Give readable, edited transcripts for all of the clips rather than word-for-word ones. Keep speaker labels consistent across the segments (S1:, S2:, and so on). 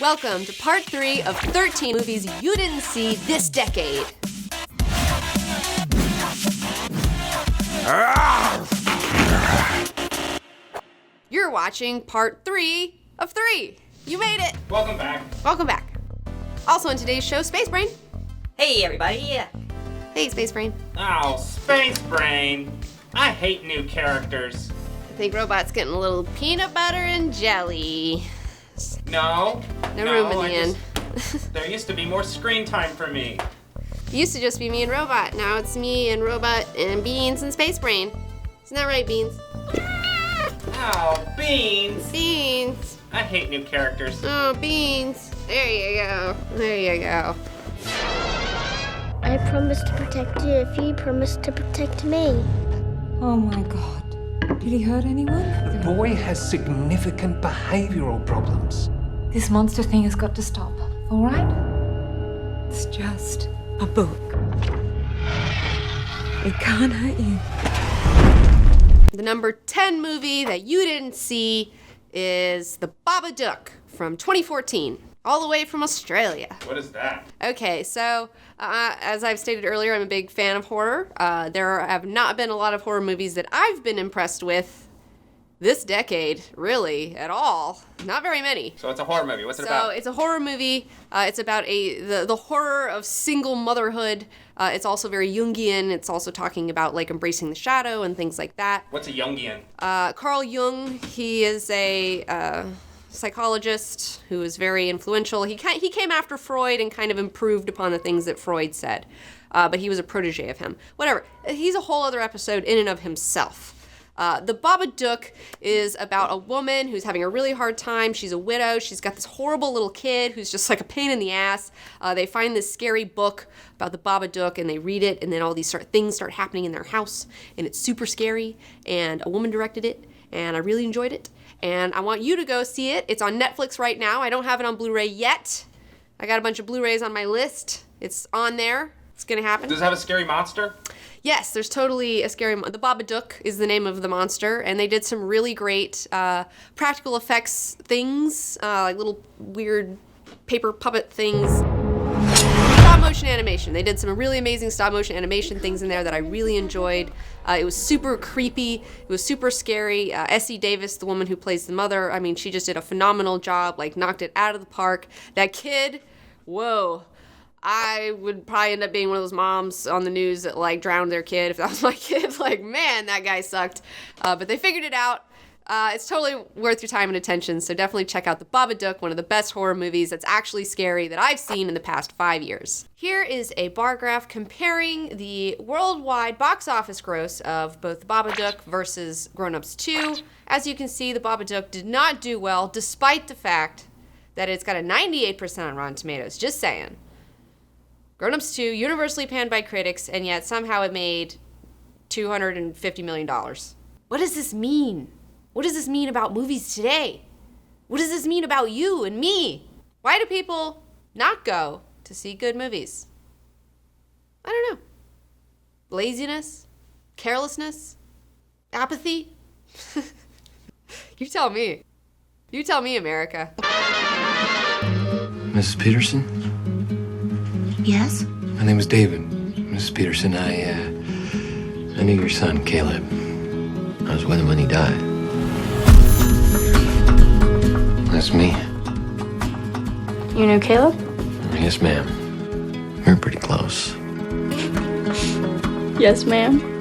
S1: Welcome to part 3 of 13 movies you didn't see this decade. You're watching part 3 of 3. You made it.
S2: Welcome back.
S1: Welcome back. Also on today's show, Space Brain.
S3: Hey everybody.
S1: Hey, Space Brain.
S2: Oh, Space Brain. I hate new characters.
S1: I think Robot's getting a little peanut butter and jelly.
S2: No
S1: room in the end.
S2: There used to be more screen time for me.
S1: It used to just be me and Robot. Now it's me and Robot and Beans and Space Brain. Isn't that right, Beans?
S2: Oh, Beans.
S1: Beans.
S2: I hate new characters.
S1: Oh, Beans. There you go. There you go.
S4: I promise to protect you if you promise to protect me.
S5: Oh my God. Did he hurt anyone?
S6: The boy has significant behavioral problems.
S5: This monster thing has got to stop, all right? It's just a book. It can't hurt you.
S1: The number 10 movie that you didn't see is The Babadook from 2014, all the way from Australia.
S2: What is that?
S1: Okay, so as I've stated earlier, I'm a big fan of horror. There have not been a lot of horror movies that I've been impressed with this decade, really, at all. Not very many.
S2: So it's a horror movie. What's it
S1: So
S2: about?
S1: it's a horror movie. It's about the horror of single motherhood. It's also very Jungian. It's also talking about like embracing the shadow and things like that.
S2: What's a Jungian?
S1: Carl Jung, he is a psychologist who is very influential. He came after Freud and kind of improved upon the things that Freud said. But he was a protege of him. Whatever. He's a whole other episode in and of himself. The Babadook is about a woman who's having a really hard time. She's a widow. She's got this horrible little kid who's just like a pain in the ass. They find this scary book about the Babadook and they read it, and then all these things start happening in their house, and it's super scary, and a woman directed it, and I really enjoyed it, and I want you to go see it. It's on Netflix right now. I don't have it on Blu-ray yet. I got a bunch of Blu-rays on my list. It's on there. It's gonna happen.
S2: Does it have a scary monster?
S1: Yes, there's totally a scary... The Babadook is the name of the monster, and they did some really great practical effects things, like little weird paper puppet things. Stop motion animation. They did some really amazing stop motion animation things in there that I really enjoyed. It was super creepy. It was super scary. Essie Davis, the woman who plays the mother, I mean, she just did a phenomenal job, like knocked it out of the park. That kid, whoa. I would probably end up being one of those moms on the news that like drowned their kid if that was my kid. Like, man, that guy sucked. But they figured it out. It's totally worth your time and attention, so definitely check out The Babadook, one of the best horror movies that's actually scary that I've seen in the past 5 years. Here is a bar graph comparing the worldwide box office gross of both The Babadook versus Grown Ups 2. As you can see, The Babadook did not do well, despite the fact that it's got a 98% on Rotten Tomatoes. Just saying. Grown Ups 2, universally panned by critics, and yet somehow it made $250 million. What does this mean? What does this mean about movies today? What does this mean about you and me? Why do people not go to see good movies? I don't know. Laziness? Carelessness? Apathy? You tell me. You tell me, America.
S7: Mrs. Peterson?
S4: Yes?
S7: My name is David. Mrs. Peterson, I knew your son, Caleb. I was with him when he died. That's me.
S4: You know Caleb?
S7: Yes, ma'am. We're pretty close.
S4: Yes, ma'am.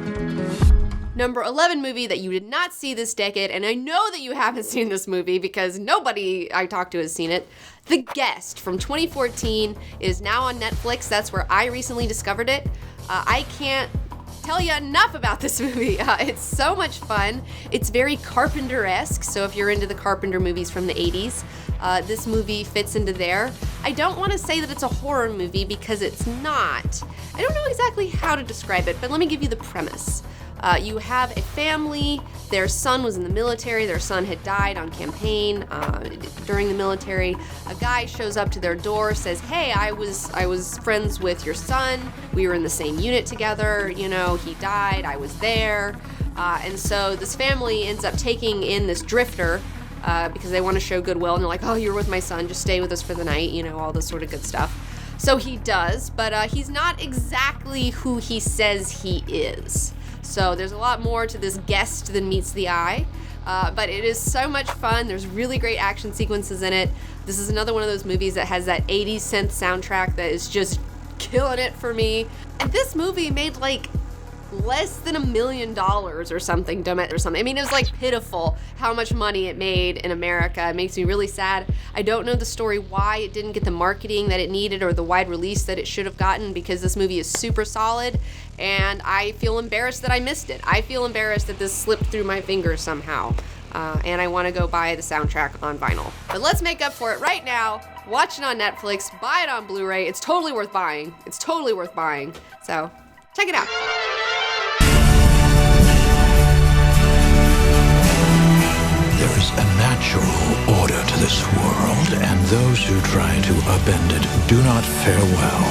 S1: Number 11 movie that you did not see this decade, and I know that you haven't seen this movie because nobody I talked to has seen it. The Guest from 2014 is now on Netflix. That's where I recently discovered it. I can't tell you enough about this movie. It's so much fun. It's very Carpenter-esque, so if you're into the Carpenter movies from the 80s, this movie fits into there. I don't want to say that it's a horror movie because it's not. I don't know exactly how to describe it, but let me give you the premise. You have a family, their son was in the military, their son had died on campaign during the military. A guy shows up to their door, says, hey, I was friends with your son, we were in the same unit together, you know, he died, I was there. And so this family ends up taking in this drifter because they want to show goodwill, and they're like, oh, you're with my son, just stay with us for the night, you know, all this sort of good stuff. So he does, but he's not exactly who he says he is. So there's a lot more to this guest than meets the eye. But it is so much fun. There's really great action sequences in it. This is another one of those movies that has that 80s synth soundtrack that is just killing it for me. And this movie made like less than $1 million or something. I mean, it was like pitiful how much money it made in America. It makes me really sad. I don't know the story why it didn't get the marketing that it needed or the wide release that it should have gotten, because this movie is super solid, and I feel embarrassed that I missed it. I feel embarrassed that this slipped through my fingers somehow, and I want to go buy the soundtrack on vinyl. But let's make up for it right now. Watch it on Netflix, buy it on Blu-ray. It's totally worth buying. It's totally worth buying. So, check it out.
S3: There is a natural order to this world, and those who try to upend it do not fare well.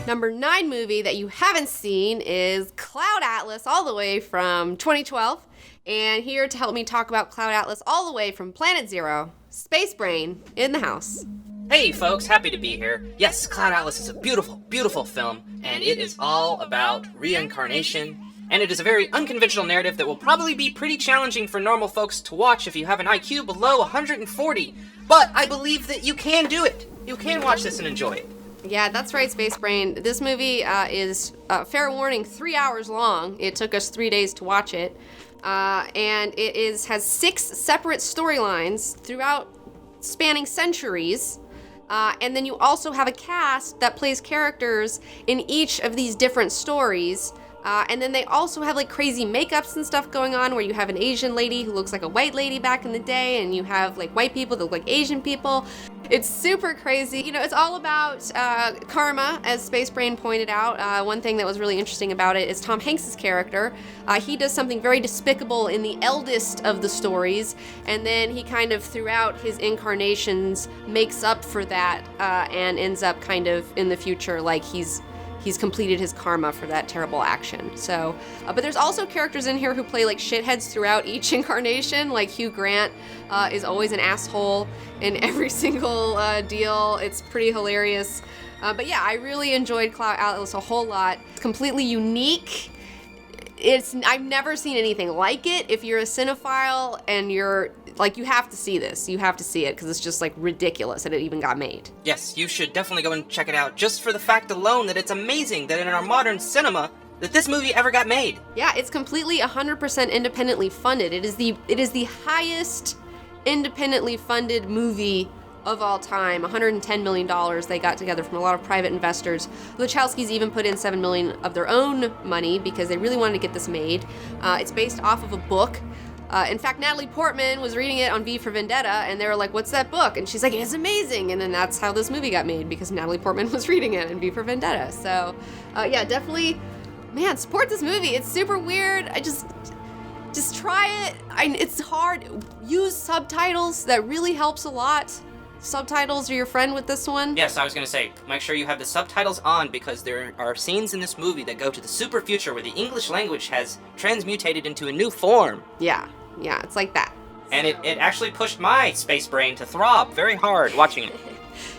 S1: Number 9 movie that you haven't seen is Cloud Atlas, all the way from 2012. And here to help me talk about Cloud Atlas all the way from Planet Zero, Space Brain in the house.
S8: Hey folks, happy to be here. Yes, Cloud Atlas is a beautiful, beautiful film, and it is all about reincarnation, and it is a very unconventional narrative that will probably be pretty challenging for normal folks to watch if you have an IQ below 140, but I believe that you can do it. You can watch this and enjoy it.
S1: Yeah, that's right, Space Brain. This movie is, fair warning, 3 hours long. It took us 3 days to watch it. And it has 6 separate storylines throughout spanning centuries. And then you also have a cast that plays characters in each of these different stories. And then they also have like crazy makeups and stuff going on, where you have an Asian lady who looks like a white lady back in the day, and you have like white people that look like Asian people. It's super crazy. You know, it's all about karma, as Space Brain pointed out. One thing that was really interesting about it is Tom Hanks' character. He does something very despicable in the eldest of the stories, and then he kind of, throughout his incarnations, makes up for that and ends up kind of in the future like he's completed his karma for that terrible action. So, but there's also characters in here who play like shitheads throughout each incarnation. Like Hugh Grant is always an asshole in every single deal. It's pretty hilarious. But yeah, I really enjoyed Cloud Atlas a whole lot. It's completely unique. I've never seen anything like it. If you're a cinephile and you're like, you have to see this. You have to see it because it's just like ridiculous that it even got made.
S8: Yes, you should definitely go and check it out, just for the fact alone that it's amazing that in our modern cinema that this movie ever got made.
S1: Yeah, it's completely 100% independently funded. It is the highest independently funded movie of all time. $110 million they got together from a lot of private investors. The Wachowskis even put in $7 million of their own money because they really wanted to get this made. It's based off of a book. In fact, Natalie Portman was reading it on V for Vendetta, and they were like, what's that book? And she's like, it's amazing. And then that's how this movie got made, because Natalie Portman was reading it in V for Vendetta. So, yeah, definitely, man, support this movie. It's super weird. Just try it. It's hard. Use subtitles. That really helps a lot. Subtitles are your friend with this one.
S8: Yes, I was gonna say, make sure you have the subtitles on, because there are scenes in this movie that go to the super future where the English language has transmutated into a new form.
S1: Yeah, it's like that.
S8: And it actually pushed my space brain to throb very hard watching it.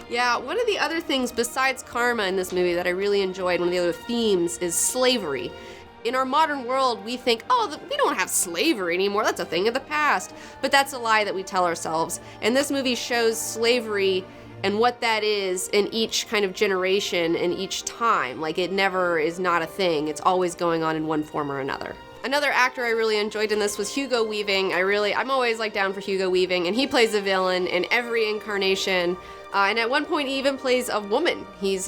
S1: Yeah, one of the other things besides karma in this movie that I really enjoyed, one of the other themes, is slavery. In our modern world, we think, we don't have slavery anymore. That's a thing of the past. But that's a lie that we tell ourselves. And this movie shows slavery and what that is in each kind of generation and each time. Like, it never is not a thing. It's always going on in one form or another. Another actor I really enjoyed in this was Hugo Weaving. I'm always like down for Hugo Weaving, and he plays a villain in every incarnation. And at one point, he even plays a woman. He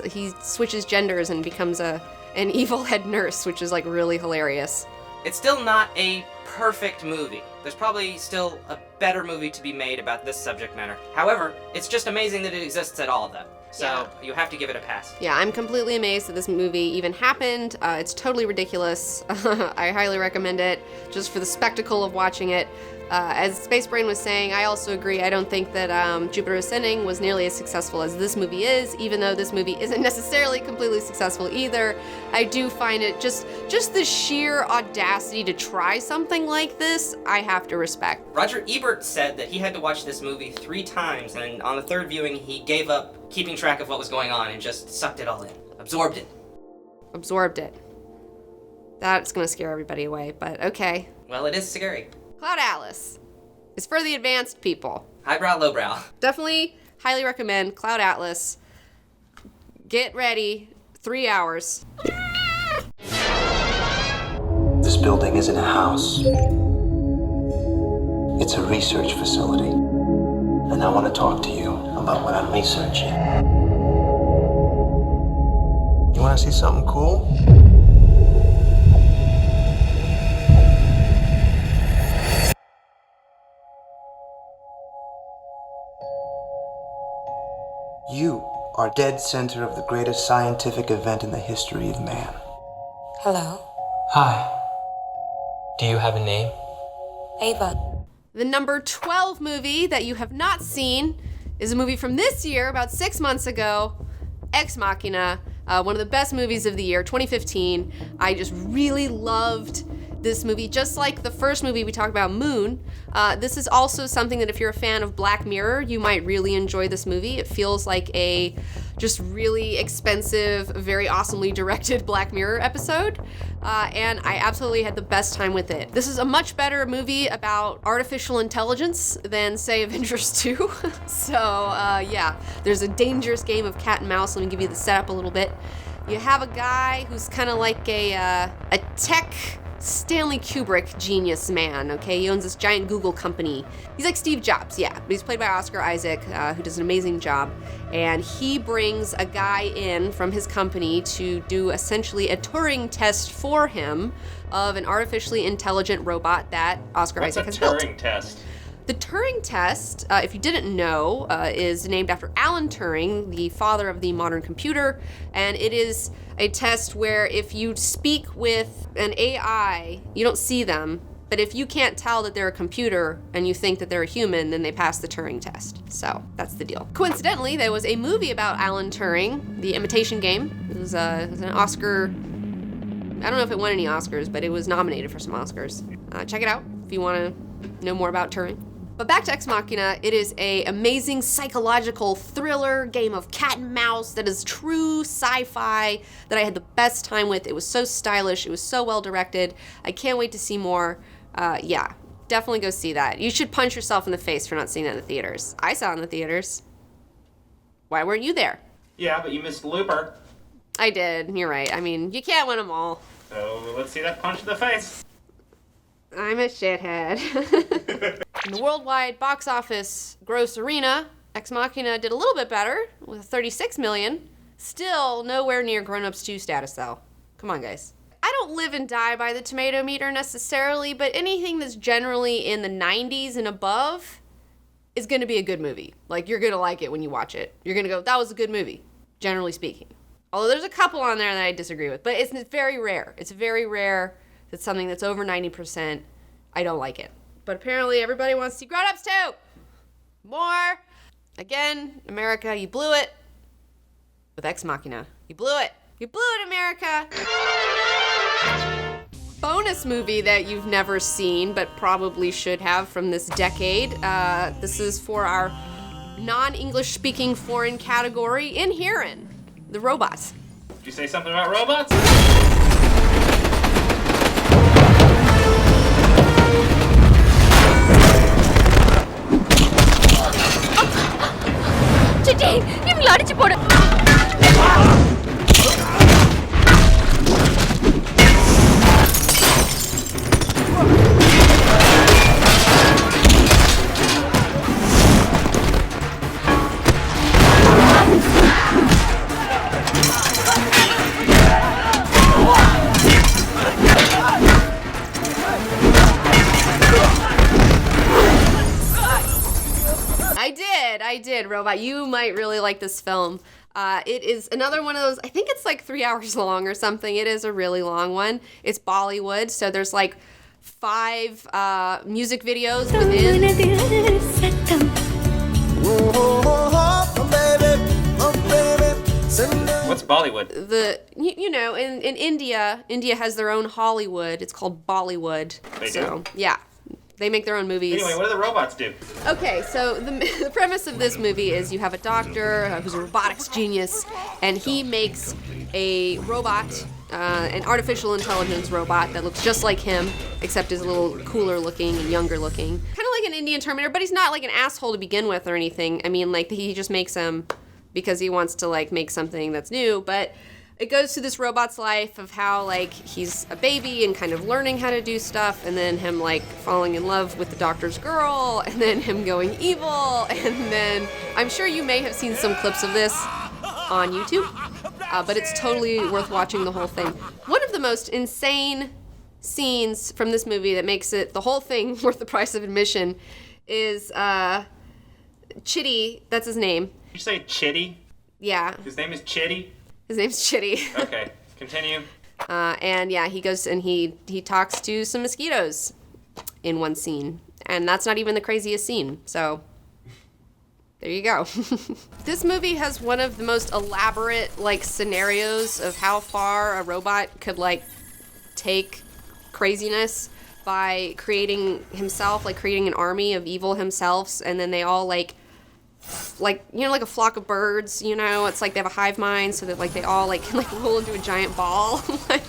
S1: switches genders and becomes an evil head nurse, which is like really hilarious.
S8: It's still not a perfect movie. There's probably still a better movie to be made about this subject matter. However, it's just amazing that it exists at all, though. So you have to give it a pass.
S1: Yeah, I'm completely amazed that this movie even happened. It's totally ridiculous. I highly recommend it just for the spectacle of watching it. As Space Brain was saying, I also agree. I don't think that Jupiter Ascending was nearly as successful as this movie is, even though this movie isn't necessarily completely successful either. I do find it just the sheer audacity to try something like this, I have to respect.
S8: Roger Ebert said that he had to watch this movie 3 times, and on the 3rd viewing, he gave up keeping track of what was going on and just sucked it all in. Absorbed it.
S1: Absorbed it. That's gonna scare everybody away, but okay.
S8: Well, it is scary.
S1: Cloud Atlas is for the advanced people.
S8: Highbrow, lowbrow.
S1: Definitely highly recommend Cloud Atlas. Get ready, 3 hours.
S9: This building isn't a house. It's a research facility. And I want to talk to you about what I'm researching. You want to see something cool? You are dead center of the greatest scientific event in the history of man.
S5: Hello,
S7: Hi. Do you have a name?
S5: Ava.
S1: The number 12 movie that you have not seen is a movie from this year, about 6 months ago, Ex Machina, one of the best movies of the year, 2015. I just really loved this movie, just like the first movie we talked about, Moon. This is also something that if you're a fan of Black Mirror, you might really enjoy this movie. It feels like a just really expensive, very awesomely directed Black Mirror episode, and I absolutely had the best time with it. This is a much better movie about artificial intelligence than, say, Avengers 2. So, yeah, there's a dangerous game of cat and mouse. Let me give you the setup a little bit. You have a guy who's kind of like a tech Stanley Kubrick genius man, okay? He owns this giant Google company. He's like Steve Jobs, yeah, but he's played by Oscar Isaac, who does an amazing job. And he brings a guy in from his company to do essentially a Turing test for him of an artificially intelligent robot that Oscar Isaac has built.
S2: What's a Turing test?
S1: The Turing test, if you didn't know, is named after Alan Turing, the father of the modern computer, and it is a test where if you speak with an AI, you don't see them, but if you can't tell that they're a computer and you think that they're a human, then they pass the Turing test. So that's the deal. Coincidentally, there was a movie about Alan Turing, The Imitation Game. It was an Oscar, I don't know if it won any Oscars, but it was nominated for some Oscars. Check it out if you want to know more about Turing. But back to Ex Machina, it is an amazing psychological thriller game of cat and mouse that is true sci-fi that I had the best time with. It was so stylish. It was so well directed. I can't wait to see more. Yeah, definitely go see that. You should punch yourself in the face for not seeing it in the theaters. I saw it in the theaters. Why weren't you there?
S2: Yeah, but you missed Looper.
S1: I did. You're right. I mean, you can't win them all.
S2: So let's see that punch in the face.
S1: I'm a shithead. In the worldwide box office gross arena, Ex Machina did a little bit better with 36 million. Still nowhere near Grown Ups 2 status though. Come on, guys. I don't live and die by the tomato meter necessarily, but anything that's generally in the 90s and above is going to be a good movie. Like, you're going to like it when you watch it. You're going to go, that was a good movie, generally speaking. Although there's a couple on there that I disagree with, but it's very rare. It's very rare that something that's over 90%, I don't like it. But apparently everybody wants to see Grown Ups 2. More. Again, America, you blew it with Ex Machina. You blew it. You blew it, America. Bonus movie that you've never seen but probably should have from this decade. This is for our non-English speaking foreign category, Enthiran, the robots.
S2: Did you say something about robots?
S4: Today, you've lied about it.
S1: I did, Robot. You might really like this film. It is another one of those, I think it's like 3 hours long or something. It is a really long one. It's Bollywood, so there's like 5 music videos within.
S2: What's Bollywood?
S1: You know, in India has their own Hollywood. It's called Bollywood.
S2: They do?
S1: Yeah. They make their own movies.
S2: Anyway, what do the robots do?
S1: Okay, so the premise of this movie is you have a doctor who's a robotics genius, and he makes a robot, an artificial intelligence robot that looks just like him, except is a little cooler looking and younger looking. Kind of like an Indian Terminator, but he's not like an asshole to begin with or anything. I mean, like, he just makes him because he wants to, like, make something that's new, but it goes through this robot's life of how, like, he's a baby and kind of learning how to do stuff, and then him, like, falling in love with the doctor's girl, and then him going evil, and then I'm sure you may have seen some clips of this on YouTube, but it's totally worth watching the whole thing. One of the most insane scenes from this movie that makes it the whole thing worth the price of admission is Chitty, that's his name.
S2: Did you say Chitty?
S1: Yeah.
S2: His name is Chitty?
S1: His name's Chitty.
S2: Okay, continue.
S1: And yeah, he goes and he talks to some mosquitoes in one scene. And that's not even the craziest scene. So there you go. This movie has one of the most elaborate, like, scenarios of how far a robot could, like, take craziness by creating himself, like creating an army of evil himself, and then they all like you know, like a flock of birds, you know, it's like they have a hive mind, so that like they all like can like roll into a giant ball like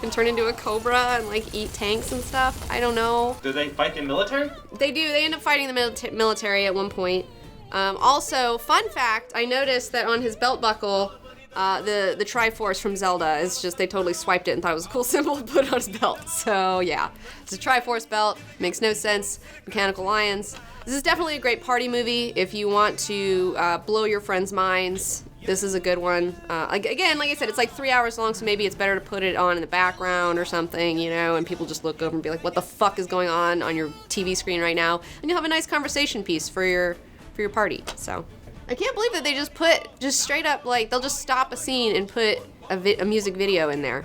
S1: and turn into a cobra and like eat tanks and stuff. I don't know.
S2: Do they fight the military?
S1: They do. They end up fighting the military at one point. Also, fun fact, I noticed that on his belt buckle, the Triforce from Zelda is just, they totally swiped it and thought it was a cool symbol to put on his belt. So yeah, it's a Triforce belt. Makes no sense. Mechanical lions. This is definitely a great party movie if you want to blow your friends' minds. This is a good one. Again, like I said, it's like 3 hours long, so maybe it's better to put it on in the background or something, you know, and people just look over and be like, what the fuck is going on your TV screen right now? And you'll have a nice conversation piece for your party. So I can't believe that they just straight up, like, they'll just stop a scene and put a music video in there.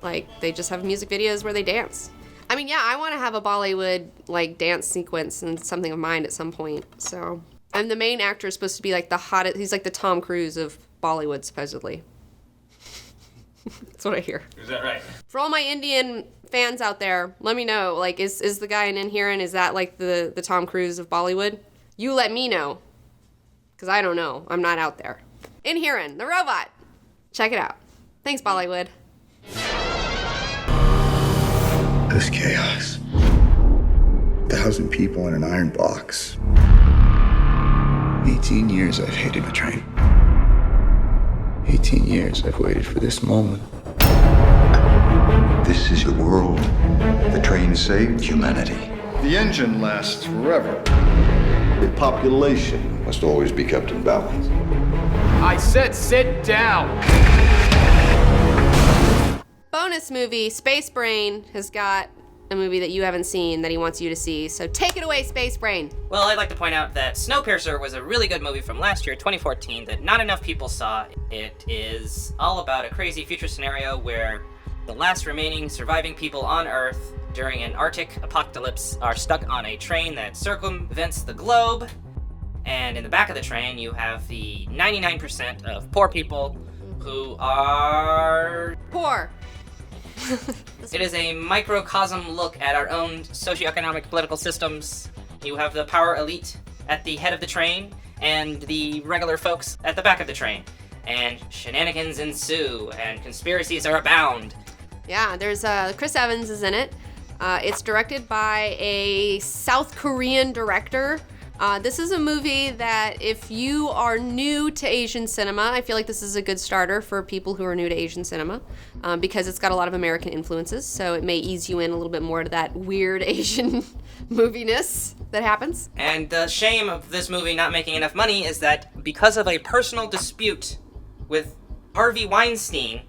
S1: Like, they just have music videos where they dance. I mean, yeah, I want to have a Bollywood, like, dance sequence and something of mine at some point, so. And the main actor is supposed to be, like, the hottest, he's like the Tom Cruise of Bollywood, supposedly. That's what I hear.
S2: Is that right?
S1: For all my Indian fans out there, let me know, like, is the guy in Enthiran, is that, like, the Tom Cruise of Bollywood? You let me know, because I don't know. I'm not out there. Enthiran, the robot. Check it out. Thanks, Bollywood.
S10: This chaos. 1,000 people in an iron box. 18 years I've hated the train. 18 years I've waited for this moment.
S11: This is your world. The train saved humanity.
S12: The engine lasts forever. The population must always be kept in balance.
S13: I said sit down!
S1: Bonus movie, Space Brain has got a movie that you haven't seen that he wants you to see. So take it away, Space Brain.
S8: Well, I'd like to point out that Snowpiercer was a really good movie from last year, 2014, that not enough people saw. It is all about a crazy future scenario where the last remaining surviving people on Earth during an Arctic apocalypse are stuck on a train that circumvents the globe. And in the back of the train, you have the 99% of poor people who are
S1: poor.
S8: It is a microcosm look at our own socioeconomic political systems. You have the power elite at the head of the train and the regular folks at the back of the train. And shenanigans ensue and conspiracies are abound.
S1: Yeah, there's Chris Evans is in it. It's directed by a South Korean director. This is a movie that if you are new to Asian cinema, I feel like this is a good starter for people who are new to Asian cinema because it's got a lot of American influences, so it may ease you in a little bit more to that weird Asian moviness that happens.
S8: And the shame of this movie not making enough money is that because of a personal dispute with Harvey Weinstein,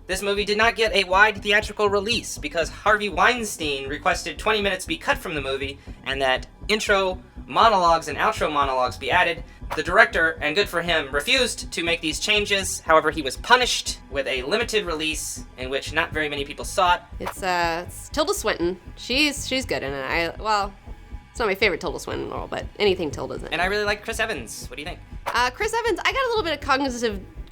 S8: this movie did not get a wide theatrical release because Harvey Weinstein requested 20 minutes be cut from the movie and that intro monologues and outro monologues be added. The director, and good for him, refused to make these changes. However, he was punished with a limited release in which not very many people saw it.
S1: It's Tilda Swinton. She's good in it. It's not my favorite Tilda Swinton role, but anything Tilda's in.
S8: And I really like Chris Evans. What do you think?
S1: Chris Evans, I got a little bit of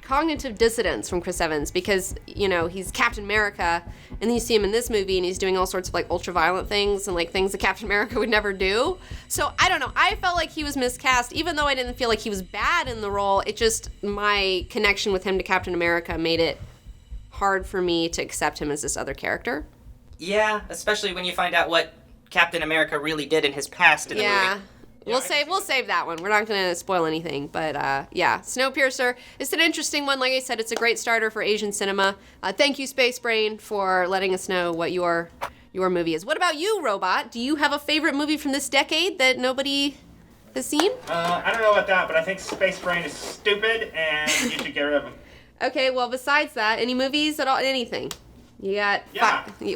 S1: cognitive dissonance from Chris Evans because, he's Captain America, and then you see him in this movie and he's doing all sorts of like ultra-violent things and like things that Captain America would never do. So I don't know. I felt like he was miscast, even though I didn't feel like he was bad in the role. It just, my connection with him to Captain America made it hard for me to accept him as this other character.
S8: Yeah, especially when you find out what Captain America really did in his past in the movie.
S1: We'll save that one. We're not going to spoil anything, but Snowpiercer. It's an interesting one. Like I said, it's a great starter for Asian cinema. Thank you, Space Brain, for letting us know what your movie is. What about you, Robot? Do you have a favorite movie from this decade that nobody has seen?
S2: I don't know about that, but I think Space Brain is stupid, and you should get rid of him.
S1: Okay, well, besides that, any movies at all? Anything? You got...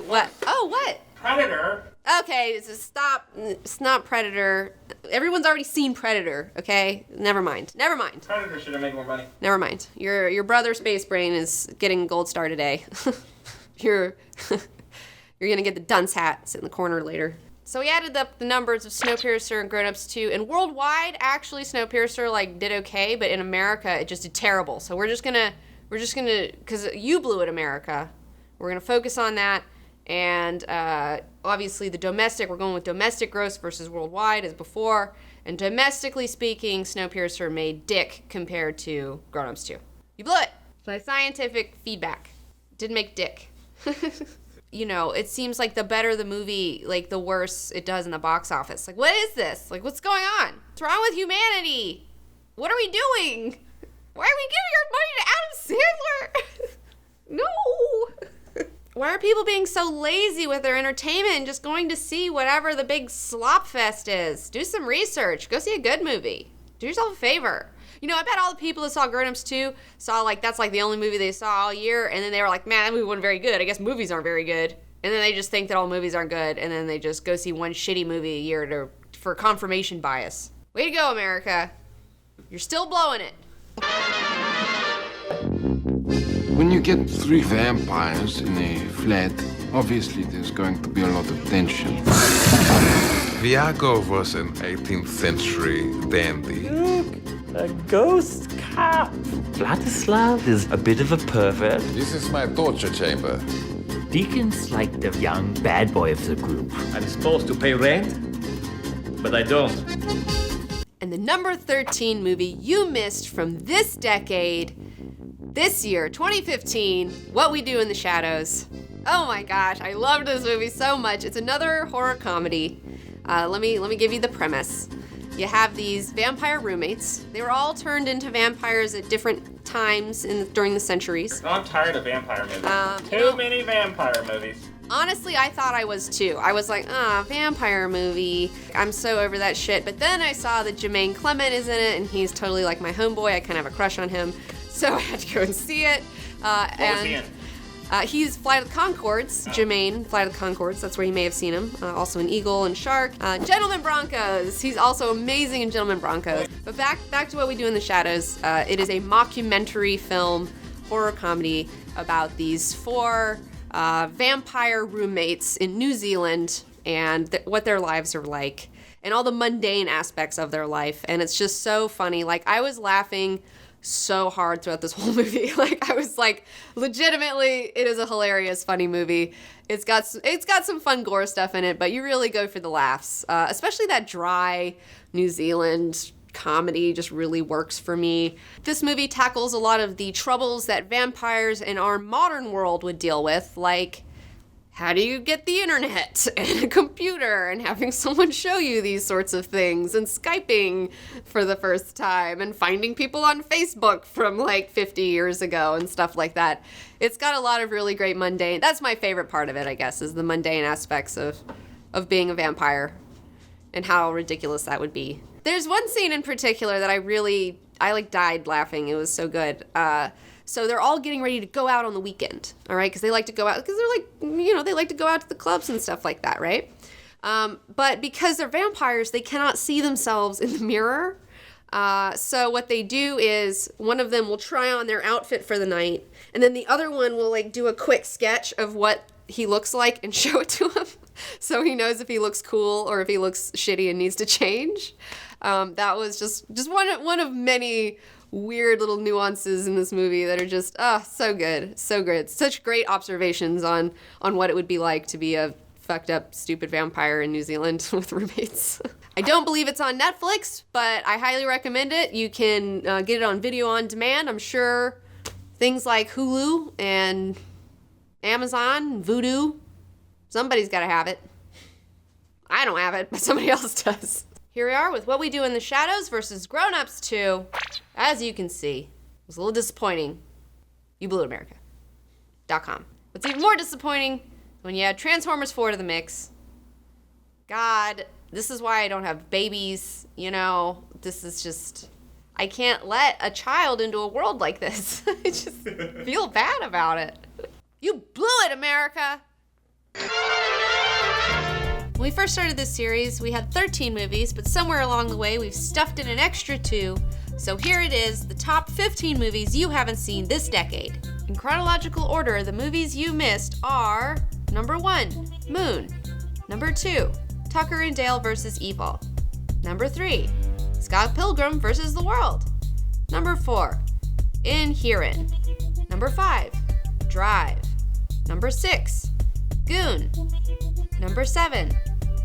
S1: What? Oh, what?
S2: Predator.
S1: Okay, so stop. It's not Predator. Everyone's already seen Predator, okay? Never mind.
S2: Predator should have made more money.
S1: Never mind. Your brother Space Brain is getting a gold star today. You're gonna get the dunce hat, sit in the corner later. So we added up the numbers of Snowpiercer and Grown Ups 2, and worldwide, actually, Snowpiercer did okay, but in America, it just did terrible. So we're just gonna, because you blew it, America. We're gonna focus on that. And obviously the domestic, we're going with domestic gross versus worldwide as before. And domestically speaking, Snowpiercer made dick compared to Grown Ups 2. You blew it. My scientific feedback. Didn't make dick. It seems like the better the movie, the worse it does in the box office. What is this? What's going on? What's wrong with humanity? What are we doing? Why are we giving our money to Adam Sandler? No. Why are people being so lazy with their entertainment and just going to see whatever the big slop fest is? Do some research. Go see a good movie. Do yourself a favor. I bet all the people that saw Grown Ups 2 saw that's the only movie they saw all year, and then they were like, man, that movie wasn't very good. I guess movies aren't very good. And then they just think that all movies aren't good, and then they just go see one shitty movie a year for confirmation bias. Way to go, America. You're still blowing it.
S14: When you get 3 vampires in a flat, obviously there's going to be a lot of tension.
S15: Viago was an 18th century dandy.
S16: Look, a ghost cop. Vladislav is a bit of a pervert.
S15: This is my torture chamber.
S16: Deacon's like the young bad boy of the group. I'm supposed to pay rent, but I don't.
S1: And the number 13 movie you missed from this decade, this year, 2015, What We Do in the Shadows. Oh my gosh, I loved this movie so much. It's another horror comedy. Let me give you the premise. You have these vampire roommates. They were all turned into vampires at different times during the centuries.
S2: I'm tired of vampire movies. Too many vampire movies.
S1: Honestly, I thought I was too. I was like, vampire movie. I'm so over that shit. But then I saw that Jermaine Clement is in it, and he's totally like my homeboy. I kind of have a crush on him. So I had to go and see it.
S2: What was he in?
S1: He's Flight of the Conchords. Jermaine, Flight of the Conchords. That's where you may have seen him. Also in Eagle and Shark. Gentlemen Broncos. He's also amazing in Gentlemen Broncos. But back to What We Do in the Shadows. It is a mockumentary film, horror comedy about these 4 vampire roommates in New Zealand and what their lives are like and all the mundane aspects of their life. And it's just so funny. I was laughing so hard throughout this whole movie. I was legitimately, it is a hilarious, funny movie. It's got some fun gore stuff in it, but you really go for the laughs. Especially that dry New Zealand comedy just really works for me. This movie tackles a lot of the troubles that vampires in our modern world would deal with, like how do you get the internet and a computer and having someone show you these sorts of things and Skyping for the first time and finding people on Facebook from 50 years ago and stuff like that. It's got a lot of really great mundane. That's my favorite part of it, I guess, is the mundane aspects of being a vampire and how ridiculous that would be. There's one scene in particular that I died laughing. It was so good. So they're all getting ready to go out on the weekend, all right? Because they like to go out, because they're they like to go out to the clubs and stuff like that, right? But because they're vampires, they cannot see themselves in the mirror. So what they do is one of them will try on their outfit for the night, and then the other one will like do a quick sketch of what he looks like and show it to him, so he knows if he looks cool or if he looks shitty and needs to change. That was just one of many weird little nuances in this movie that are just so good, so good. Such great observations on what it would be like to be a fucked up, stupid vampire in New Zealand with roommates. I don't believe it's on Netflix, but I highly recommend it. You can get it on video on demand. I'm sure things like Hulu and Amazon, Vudu, somebody's got to have it. I don't have it, but somebody else does. Here we are with What We Do in the Shadows versus Grown Ups 2. As you can see, it was a little disappointing. You blew it, America.com. What's even more disappointing when you add Transformers 4 to the mix. God, this is why I don't have babies, you know. This is just, I can't let a child into a world like this. I just feel bad about it. You blew it, America! When we first started this series, we had 13 movies, but somewhere along the way, we've stuffed in an extra 2. So here it is, the top 15 movies you haven't seen this decade. In chronological order, the movies you missed are number 1, Moon. Number 2, Tucker and Dale vs. Evil. Number 3, Scott Pilgrim vs. the World. Number 4, Enthiran. Number 5, Drive. Number 6, Goon. Number 7,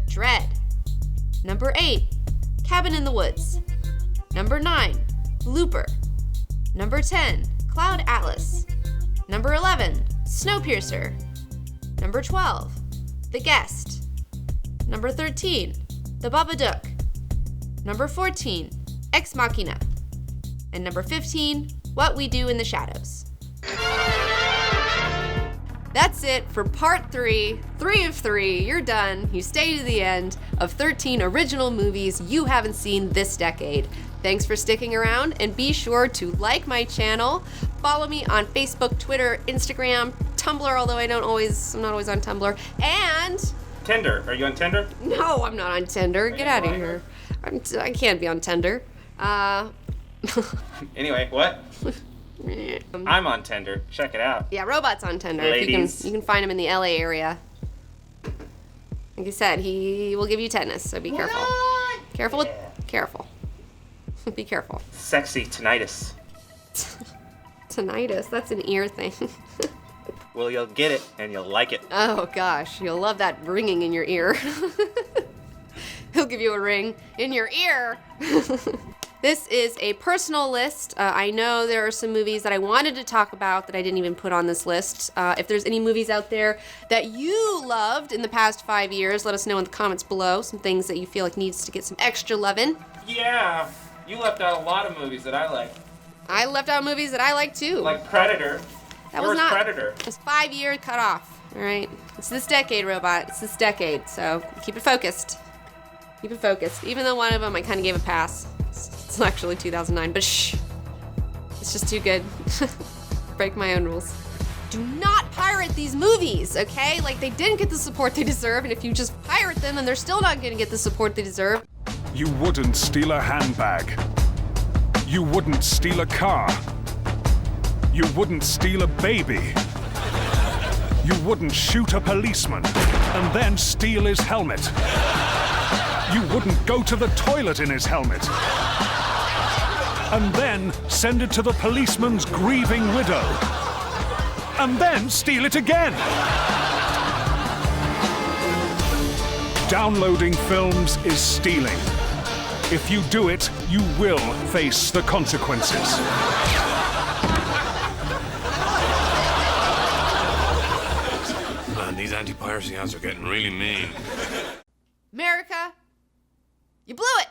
S1: Dredd. Number 8, Cabin in the Woods. Number 9, Looper. Number 10, Cloud Atlas. Number 11, Snowpiercer. Number 12, The Guest. Number 13, The Babadook. Number 14, Ex Machina. And number 15, What We Do in the Shadows. That's it for part 3. 3 of 3. You're done. You stay to the end of 13 original movies you haven't seen this decade. Thanks for sticking around, and be sure to like my channel. Follow me on Facebook, Twitter, Instagram, Tumblr, although I'm not always on Tumblr, and
S2: Tinder. Are you on Tinder?
S1: No, I'm not on Tinder. Get out of here. I can't be on Tinder.
S2: Anyway, what? I'm on Tinder. Check it out.
S1: Yeah, Robot's on Tinder.
S2: Ladies.
S1: You can find him in the LA area. Like I said, he will give you tetanus, so be careful. Careful. Be careful.
S2: Sexy tinnitus.
S1: Tinnitus? That's an ear thing.
S2: Well, you'll get it, and you'll like it.
S1: Oh, gosh. You'll love that ringing in your ear. He'll give you a ring in your ear. This is a personal list. I know there are some movies that I wanted to talk about that I didn't even put on this list. If there's any movies out there that you loved in the past 5 years, let us know in the comments below. Some things that you feel like needs to get some extra lovin'.
S2: Yeah, you left out a lot of movies that I like.
S1: I left out movies that I like too.
S2: Like Predator.
S1: That was not
S2: Predator.
S1: It was 5 year cutoff. All right, it's this decade, Robot. It's this decade. So keep it focused. Keep it focused. Even though one of them I kind of gave a pass. It's actually 2009, but shh. It's just too good. Break my own rules. Do not pirate these movies, okay? Like, they didn't get the support they deserve, and if you just pirate them, then they're still not gonna get the support they deserve.
S17: You wouldn't steal a handbag. You wouldn't steal a car. You wouldn't steal a baby. You wouldn't shoot a policeman and then steal his helmet. You wouldn't go to the toilet in his helmet and then send it to the policeman's grieving widow and then steal it again. Downloading films is stealing. If you do it, you will face the consequences.
S18: Man, these anti-piracy ads are getting really mean.
S1: America, you blew it!